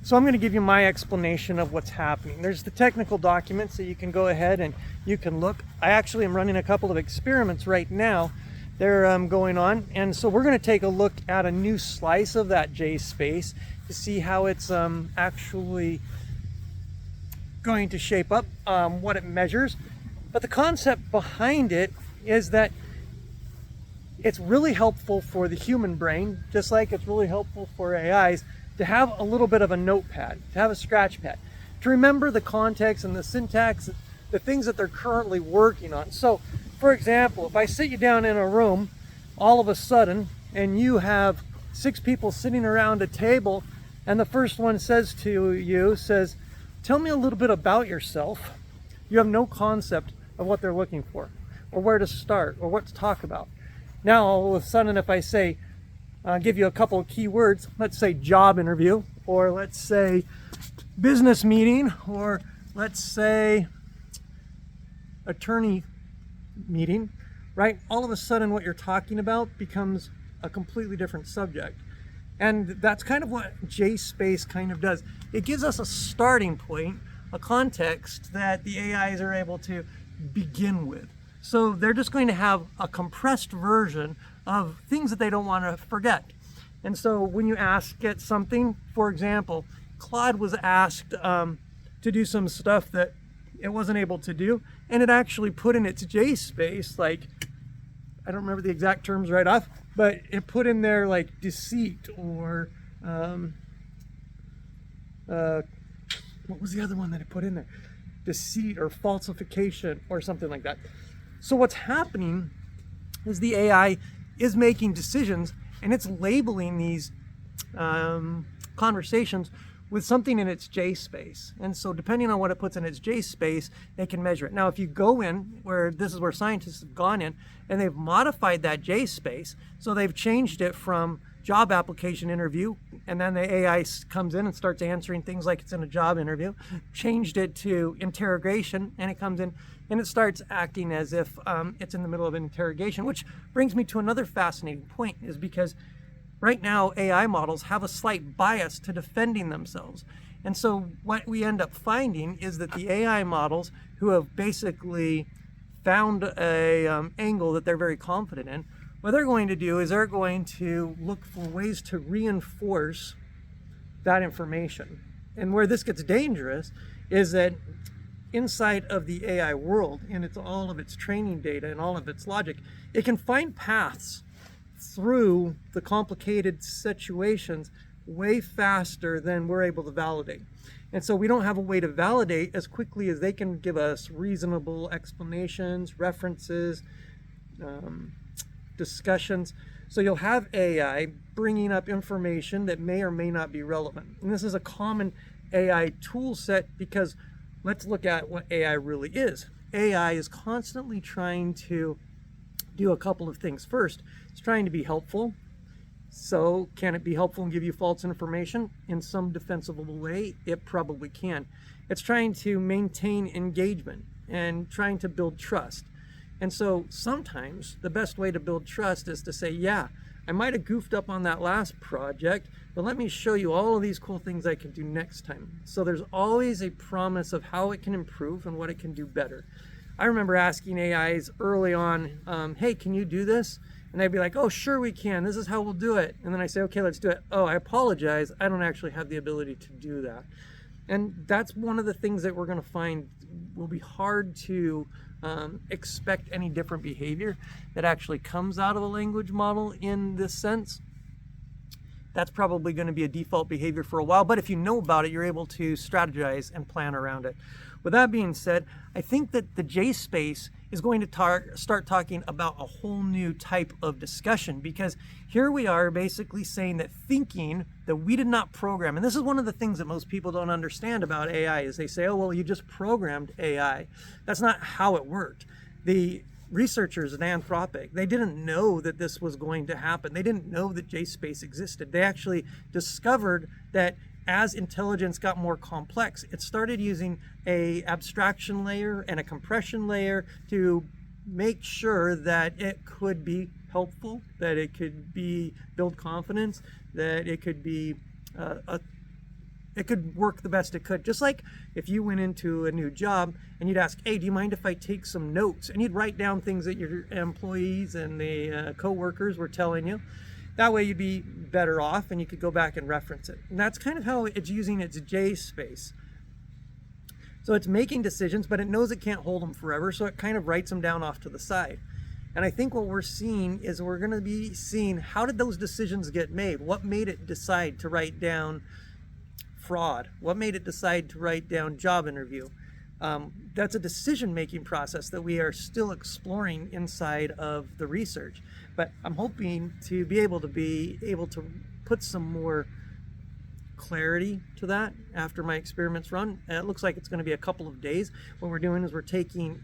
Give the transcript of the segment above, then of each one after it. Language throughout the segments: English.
So I'm going to give you my explanation of what's happening. There's the technical documents that you can go ahead and you can look. I actually am running a couple of experiments right now. They're going on, and so we're going to take a look at a new slice of that J space to see how it's actually going to shape up, what it measures. But the concept behind it is that it's really helpful for the human brain, just like it's really helpful for AIs, to have a little bit of a notepad, to have a scratch pad, to remember the context and the syntax, the things that they're currently working on. So, for example, if I sit you down in a room all of a sudden and you have 6 people sitting around a table, and the first one says to you, tell me a little bit about yourself. You have no concept of what they're looking for, or where to start, or what to talk about. Now, all of a sudden, if I say, give you a couple of key words, let's say job interview, or let's say business meeting, or let's say attorney meeting, right? All of a sudden what you're talking about becomes a completely different subject. And that's kind of what JSpace kind of does. It gives us a starting point, a context that the AIs are able to begin with. So they're just going to have a compressed version of things that they don't want to forget. And so when you ask it something, for example, Claude was asked to do some stuff that it wasn't able to do, and it actually put in its JSpace, like, I don't remember the exact terms right off, but it put in there like deceit, or what was the other one that it put in there? Deceit or falsification or something like that. So what's happening is the AI is making decisions, and it's labeling these conversations with something in its JSpace. And so depending on what it puts in its JSpace, they can measure it. Now, if you go in, this is where scientists have gone in, and they've modified that JSpace, so they've changed it from job application interview, and then the AI comes in and starts answering things like it's in a job interview, changed it to interrogation, and it comes in and it starts acting as if it's in the middle of an interrogation, which brings me to another fascinating point, is because right now, AI models have a slight bias to defending themselves. And so what we end up finding is that the AI models, who have basically found a angle that they're very confident in, what they're going to do is they're going to look for ways to reinforce that information. And where this gets dangerous is that inside of the AI world, and it's all of its training data and all of its logic, it can find paths through the complicated situations way faster than we're able to validate. And so we don't have a way to validate as quickly as they can give us reasonable explanations, references, discussions. So you'll have AI bringing up information that may or may not be relevant. And this is a common AI tool set, because let's look at what AI really is. AI is constantly trying to do a couple of things. First, it's trying to be helpful. So can it be helpful and give you false information? In some defensible way, it probably can. It's trying to maintain engagement and trying to build trust. And so sometimes the best way to build trust is to say, yeah, I might have goofed up on that last project, but let me show you all of these cool things I can do next time. So there's always a promise of how it can improve and what it can do better. I remember asking AIs early on, hey, can you do this? And they'd be like, oh, sure we can. This is how we'll do it. And then I say, okay, let's do it. Oh, I apologize. I don't actually have the ability to do that. And that's one of the things that we're going to find will be hard to expect any different behavior that actually comes out of a language model in this sense. That's probably going to be a default behavior for a while. But if you know about it, you're able to strategize and plan around it. With that being said, I think that the JSpace is going to start talking about a whole new type of discussion, because here we are basically saying that thinking that we did not program, and this is one of the things that most people don't understand about AI, is they say, oh, well, you just programmed AI. That's not how it worked. The researchers at Anthropic, they didn't know that this was going to happen. They didn't know that JSpace existed. They actually discovered that as intelligence got more complex, it started using an abstraction layer and a compression layer to make sure that it could be helpful, that it could build confidence, that it could be it could work the best it could. Just like if you went into a new job and you'd ask, hey, do you mind if I take some notes? And you'd write down things that your employees and the co-workers were telling you. That way you'd be better off and you could go back and reference it. And that's kind of how it's using its J space. So it's making decisions, but it knows it can't hold them forever, so it kind of writes them down off to the side. And I think what we're seeing is we're going to be seeing, how did those decisions get made? What made it decide to write down fraud? What made it decide to write down job interview? That's a decision-making process that we are still exploring inside of the research. But I'm hoping to be able to put some more clarity to that after my experiments run. And it looks like it's going to be a couple of days. What we're doing is we're taking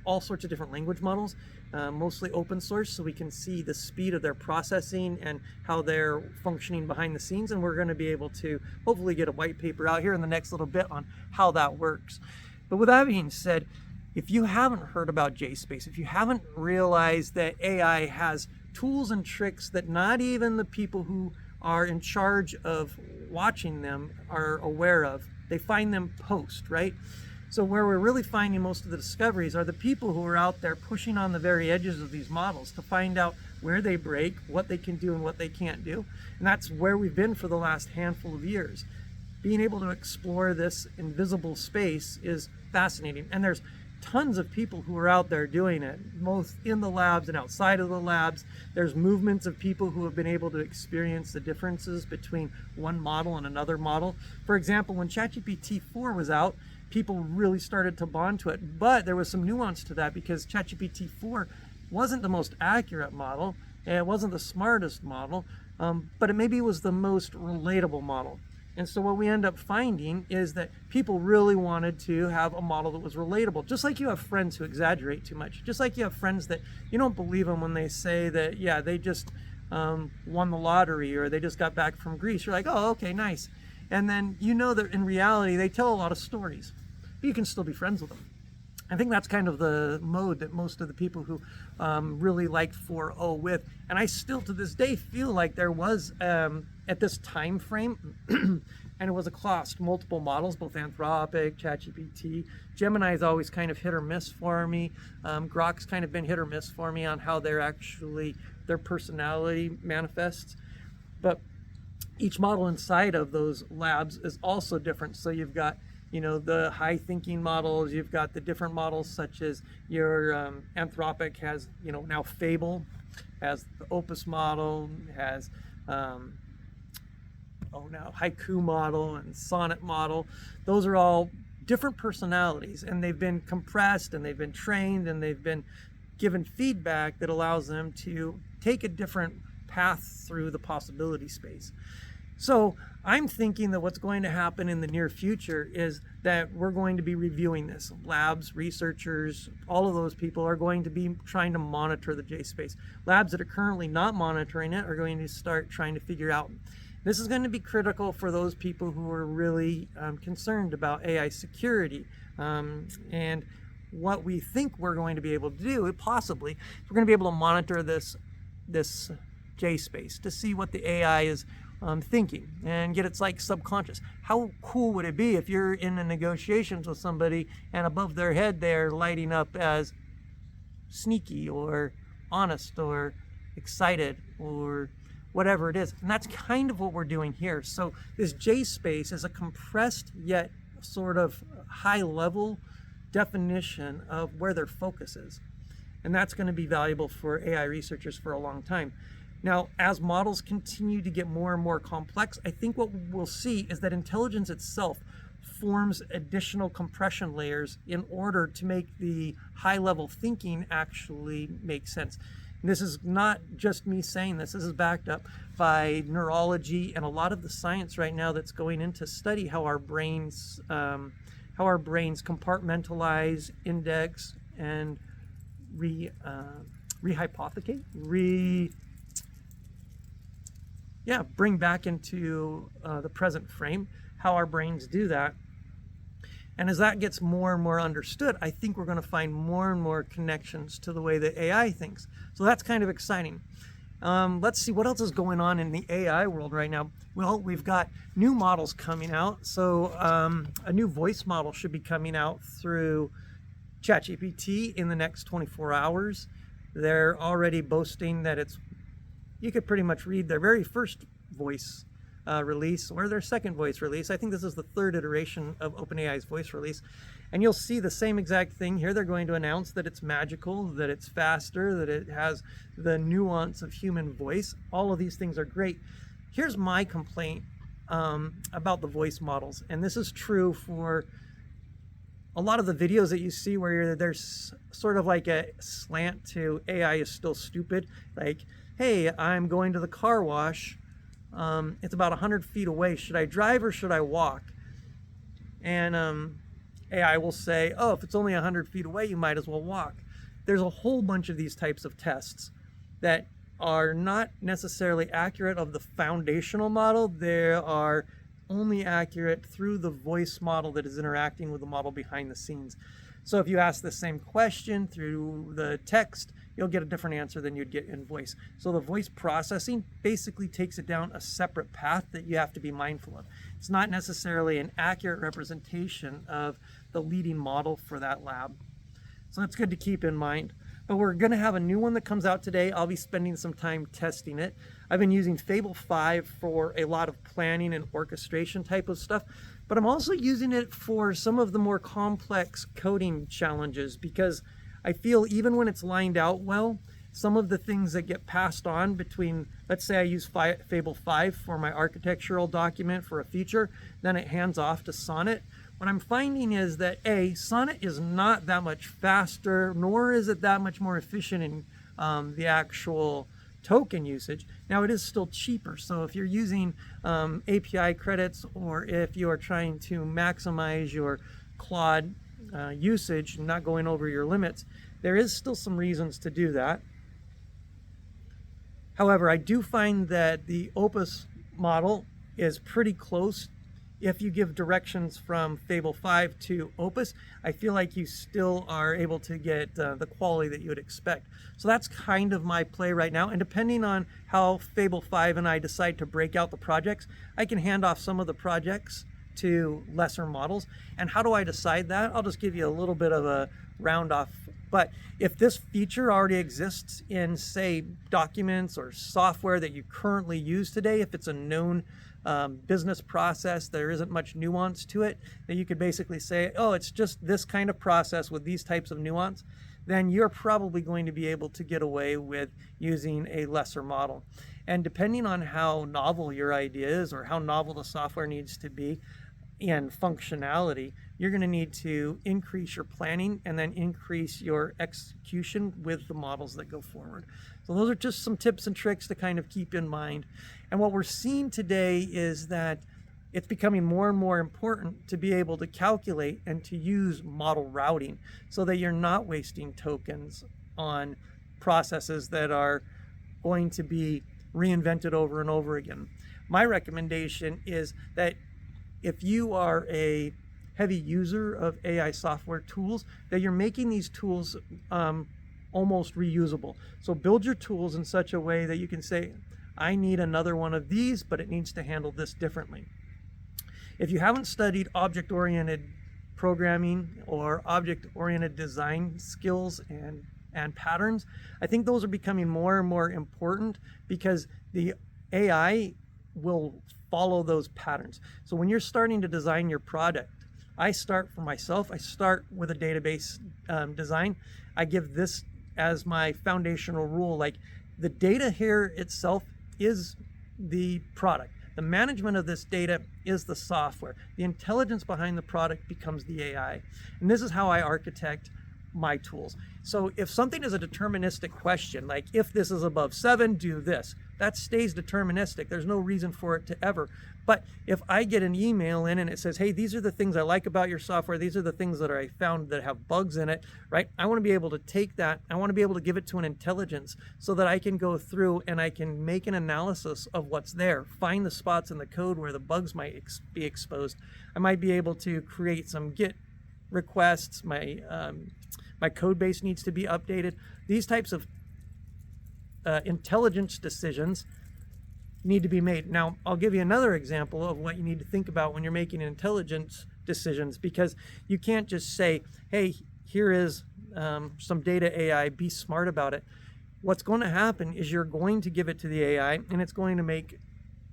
all sorts of different language models, mostly open source, so we can see the speed of their processing and how they're functioning behind the scenes. And we're going to be able to hopefully get a white paper out here in the next little bit on how that works. But with that being said, if you haven't heard about JSpace, if you haven't realized that AI has tools and tricks that not even the people who are in charge of watching them are aware of, they find them post, right? So where we're really finding most of the discoveries are the people who are out there pushing on the very edges of these models to find out where they break, what they can do and what they can't do. And that's where we've been for the last handful of years. Being able to explore this invisible space is fascinating. And there's tons of people who are out there doing it, both in the labs and outside of the labs. There's movements of people who have been able to experience the differences between one model and another model. For example, when ChatGPT 4 was out, people really started to bond to it. But there was some nuance to that because ChatGPT 4 wasn't the most accurate model, and it wasn't the smartest model, but it maybe was the most relatable model. And so what we end up finding is that people really wanted to have a model that was relatable. Just like you have friends who exaggerate too much. Just like you have friends that you don't believe them when they say that, yeah, they just won the lottery or they just got back from Greece. You're like, oh, okay, nice. And then you know that in reality, they tell a lot of stories. But you can still be friends with them. I think that's kind of the mode that most of the people who really liked 4.0 with. And I still to this day feel like there was, at this time frame, and it was across multiple models, both Anthropic, ChatGPT. Gemini's always kind of hit or miss for me. Grok's kind of been hit or miss for me on how their personality manifests. But each model inside of those labs is also different. So you've got, you know, the high thinking models, you've got the different models such as your Anthropic has, you know, now Fable, has the Opus model, has now Haiku model and Sonnet model. Those are all different personalities, and they've been compressed and they've been trained and they've been given feedback that allows them to take a different path through the possibility space. So I'm thinking that what's going to happen in the near future is that we're going to be reviewing this. Labs, researchers, all of those people are going to be trying to monitor the JSpace. Labs that are currently not monitoring it are going to start trying to figure out. This is going to be critical for those people who are really concerned about AI security. And what we think we're going to be able to do, possibly, we're going to be able to monitor this JSpace to see what the AI is thinking and get its like subconscious. How cool would it be if you're in the negotiations with somebody and above their head they're lighting up as sneaky or honest or excited or whatever it is. And that's kind of what we're doing here. So this JSpace is a compressed yet sort of high level definition of where their focus is. And that's going to be valuable for AI researchers for a long time. Now, as models continue to get more and more complex, I think what we'll see is that intelligence itself forms additional compression layers in order to make the high-level thinking actually make sense. And this is not just me saying this. This is backed up by neurology and a lot of the science right now that's going into study how our brains compartmentalize, index, and rehypothecate, bring back into the present frame, how our brains do that. And as that gets more and more understood, I think we're going to find more and more connections to the way that AI thinks. So that's kind of exciting. Let's see what else is going on in the AI world right now. Well, we've got new models coming out. So a new voice model should be coming out through ChatGPT in the next 24 hours. They're already boasting that you could pretty much read their very first voice release or their second voice release. I think this is the third iteration of OpenAI's voice release. And you'll see the same exact thing here. They're going to announce that it's magical, that it's faster, that it has the nuance of human voice. All of these things are great. Here's my complaint about the voice models. And this is true for a lot of the videos that you see where there's sort of like a slant to AI is still stupid. Like, hey, I'm going to the car wash. It's about 100 feet away. Should I drive or should I walk? And AI will say, oh, if it's only 100 feet away, you might as well walk. There's a whole bunch of these types of tests that are not necessarily accurate of the foundational model. They are only accurate through the voice model that is interacting with the model behind the scenes. So if you ask the same question through the text, you'll get a different answer than you'd get in voice. So the voice processing basically takes it down a separate path that you have to be mindful of. It's not necessarily an accurate representation of the leading model for that lab. So that's good to keep in mind. But we're going to have a new one that comes out today. I'll be spending some time testing it. I've been using Fable 5 for a lot of planning and orchestration type of stuff, but I'm also using it for some of the more complex coding challenges because I feel even when it's lined out well, some of the things that get passed on between, let's say I use Fable 5 for my architectural document for a feature, then it hands off to Sonnet. What I'm finding is that Sonnet is not that much faster, nor is it that much more efficient in the actual token usage. Now it is still cheaper. So if you're using API credits or if you are trying to maximize your Claude usage and not going over your limits, there is still some reasons to do that. However, I do find that the Opus model is pretty close. If you give directions from Fable 5 to Opus, I feel like you still are able to get the quality that you would expect. So that's kind of my play right now. And depending on how Fable 5 and I decide to break out the projects, I can hand off some of the projects to lesser models. And how do I decide that? I'll just give you a little bit of a round off. But if this feature already exists in, say, documents or software that you currently use today, if it's a known business process, there isn't much nuance to it, that you could basically say, oh, it's just this kind of process with these types of nuance, then you're probably going to be able to get away with using a lesser model. And depending on how novel your idea is or how novel the software needs to be in functionality, you're going to need to increase your planning and then increase your execution with the models that go forward. So those are just some tips and tricks to kind of keep in mind. And what we're seeing today is that it's becoming more and more important to be able to calculate and to use model routing so that you're not wasting tokens on processes that are going to be reinvented over and over again. My recommendation is that if you are a heavy user of AI software tools, that you're making these tools almost reusable. So build your tools in such a way that you can say, I need another one of these, but it needs to handle this differently. If you haven't studied object-oriented programming or object-oriented design skills and patterns, I think those are becoming more and more important because the AI will follow those patterns. So when you're starting to design your product, I start for myself, I start with a database design. I give this as my foundational rule, like the data here itself is the product. The management of this data is the software. The intelligence behind the product becomes the AI. And this is how I architect my tools. So if something is a deterministic question, like if this is above 7, do this, that stays deterministic. There's no reason for it to ever. But if I get an email in and it says, hey, these are the things I like about your software, these are the things that I found that have bugs in it, right? I want to be able to take that, I want to be able to give it to an intelligence so that I can go through and I can make an analysis of what's there, find the spots in the code where the bugs might be exposed. I might be able to create some Git requests, my code base needs to be updated. These types of intelligence decisions need to be made. Now, I'll give you another example of what you need to think about when you're making intelligence decisions, because you can't just say, hey, here is some data AI, be smart about it. What's going to happen is you're going to give it to the AI and it's going to make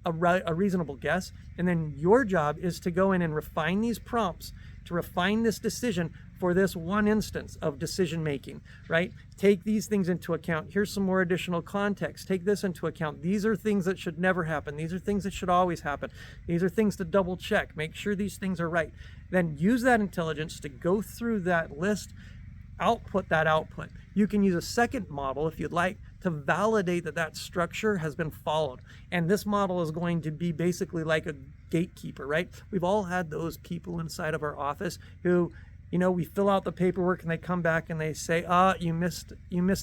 a reasonable guess. And then your job is to go in and refine these prompts, to refine this decision for this one instance of decision making, right? Take these things into account. Here's some more additional context. Take this into account. These are things that should never happen. These are things that should always happen. These are things to double check. Make sure these things are right. Then use that intelligence to go through that list, output that output. You can use a second model if you'd like to validate that that structure has been followed. And this model is going to be basically like a gatekeeper, right? We've all had those people inside of our office who, we fill out the paperwork and they come back and they say, you missed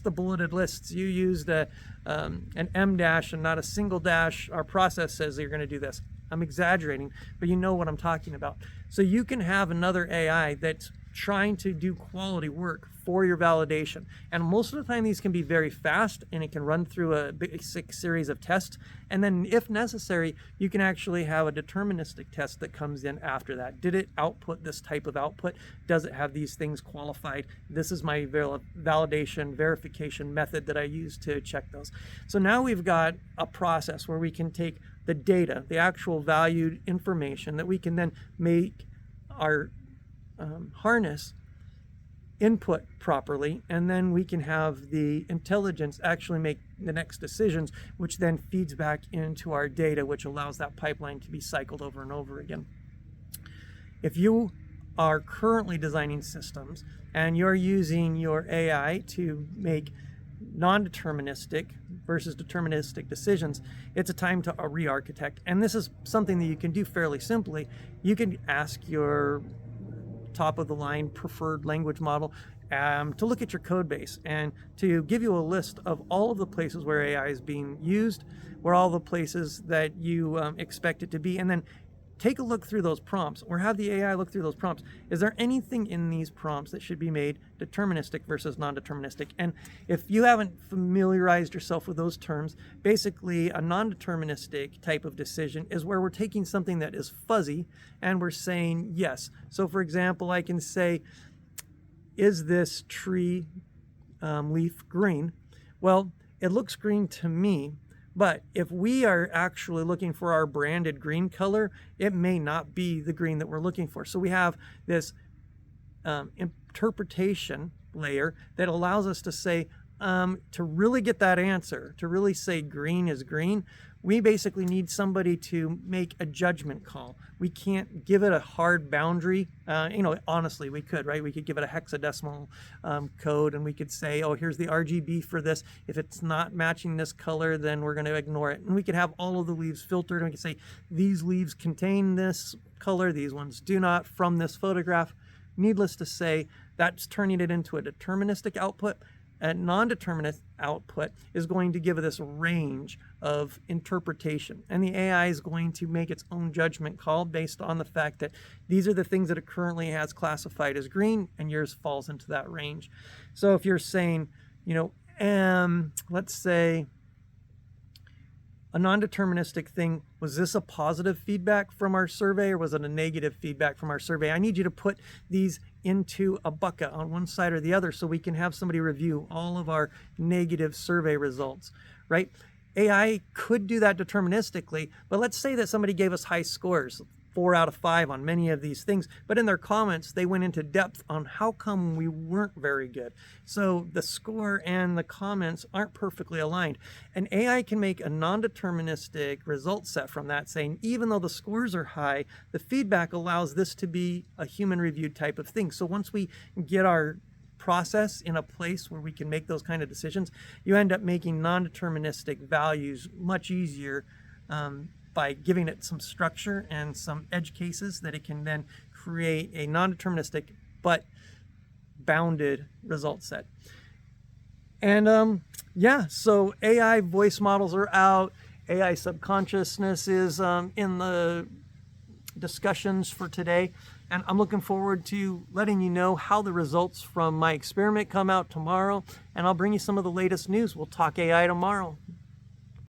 the bulleted lists. You used an M dash and not a single dash. Our process says that you're going to do this. I'm exaggerating, but you know what I'm talking about. So you can have another AI that's trying to do quality work for your validation. And most of the time these can be very fast and it can run through a basic series of tests. And then if necessary, you can actually have a deterministic test that comes in after that. Did it output this type of output? Does it have these things qualified? This is my validation verification method that I use to check those. So now we've got a process where we can take the data, the actual valued information that we can then make our harness input properly, and then we can have the intelligence actually make the next decisions, which then feeds back into our data, which allows that pipeline to be cycled over and over again. If you are currently designing systems and you're using your AI to make non-deterministic versus deterministic decisions, it's a time to re-architect. And this is something that you can do fairly simply. You can ask your top of the line preferred language model to look at your code base and to give you a list of all of the places where AI is being used, where all the places that you expect it to be, and then take a look through those prompts, or have the AI look through those prompts. Is there anything in these prompts that should be made deterministic versus non-deterministic? And if you haven't familiarized yourself with those terms, basically a non-deterministic type of decision is where we're taking something that is fuzzy and we're saying yes. So for example, I can say, is this tree leaf green? Well, it looks green to me. But if we are actually looking for our branded green color, it may not be the green that we're looking for. So we have this interpretation layer that allows us to say, to really get that answer, to really say green is green, we basically need somebody to make a judgment call. We can't give it a hard boundary. Honestly, we could, right? We could give it a hexadecimal code and we could say, oh, here's the RGB for this. If it's not matching this color, then we're going to ignore it. And we could have all of the leaves filtered and we could say, these leaves contain this color, these ones do not from this photograph. Needless to say, that's turning it into a deterministic output. A non-determinist output is going to give this range of interpretation, and the AI is going to make its own judgment call based on the fact that these are the things that it currently has classified as green, and yours falls into that range. So if you're saying, let's say a non-deterministic thing, was this a positive feedback from our survey or was it a negative feedback from our survey? I need you to put these into a bucket on one side or the other so we can have somebody review all of our negative survey results, right? AI could do that deterministically, but let's say that somebody gave us high scores, 4 out of 5 on many of these things, but in their comments, they went into depth on how come we weren't very good. So the score and the comments aren't perfectly aligned. And AI can make a non-deterministic result set from that, saying even though the scores are high, the feedback allows this to be a human reviewed type of thing. So once we get our process in a place where we can make those kind of decisions, you end up making non-deterministic values much easier by giving it some structure and some edge cases that it can then create a non-deterministic but bounded result set. And so AI voice models are out. AI subconsciousness is in the discussions for today. And I'm looking forward to letting you know how the results from my experiment come out tomorrow, and I'll bring you some of the latest news. We'll talk AI tomorrow.